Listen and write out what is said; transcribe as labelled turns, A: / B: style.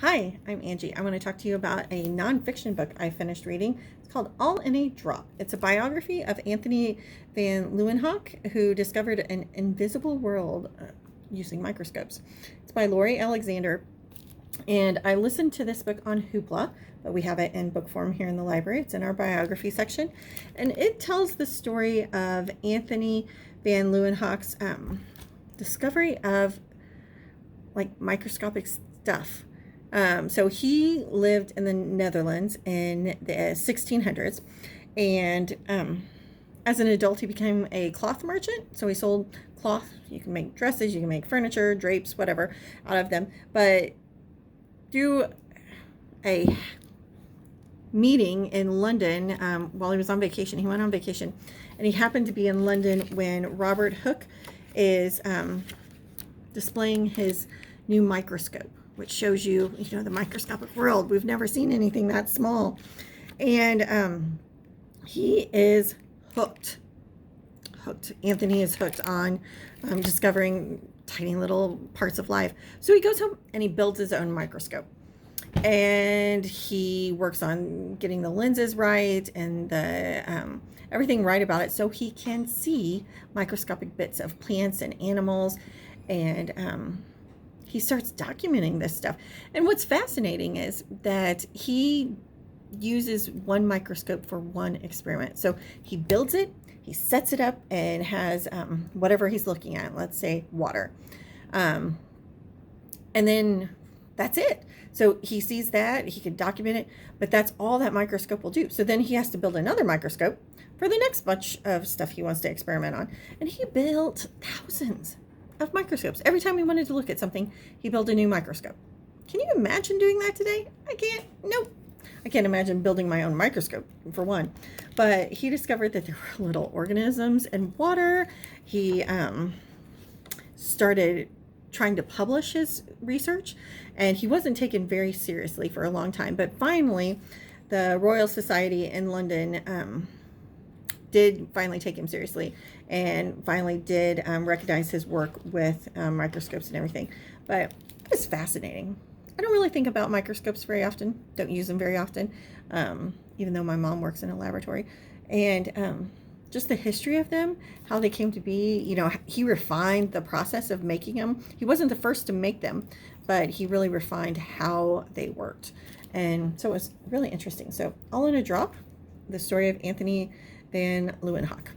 A: Hi, I'm Angie. I want to talk to you about a nonfiction book I finished reading. It's called All in a Drop. It's a biography of Antony van Leeuwenhoek, who discovered an invisible world using microscopes. It's by Laurie Alexander, and I listened to this book on Hoopla, but we have it in book form here in the library. It's in our biography section, and it tells the story of Antony van Leeuwenhoek's discovery of like microscopic stuff. So he lived in the Netherlands in the 1600s, and as an adult he became a cloth merchant. So he sold cloth. You can make dresses, you can make furniture, drapes, whatever out of them. But through a meeting in London, while he was on vacation, he went on vacation, and he happened to be in London when Robert Hooke is displaying his new microscope, which shows you, the microscopic world. We've never seen anything that small. And he is hooked. Anthony is hooked on discovering tiny little parts of life. So he goes home and he builds his own microscope. And he works on getting the lenses right and the everything right about it, so he can see microscopic bits of plants and animals. And he starts documenting this stuff. And what's fascinating is that he uses one microscope for one experiment. So he builds it, he sets it up, and has whatever he's looking at, let's say water. And then that's it. So he sees that, he can document it, but that's all that microscope will do. So then he has to build another microscope for the next bunch of stuff he wants to experiment on. And he built thousands of microscopes. Every time he wanted to look at something, he built a new microscope. Can you imagine doing that today? I can't. Nope. I can't imagine building my own microscope, for one. But he discovered that there were little organisms in water. He started trying to publish his research, and he wasn't taken very seriously for a long time. But finally, the Royal Society in London did finally take him seriously, and finally did recognize his work with microscopes and everything. But it was fascinating. I don't really think about microscopes very often, don't use them very often, even though my mom works in a laboratory. And just the history of them, how they came to be. He refined the process of making them. He wasn't the first to make them, but he really refined how they worked. And so it was really interesting. So All in a Drop, the story of Antony van Leeuwenhoek.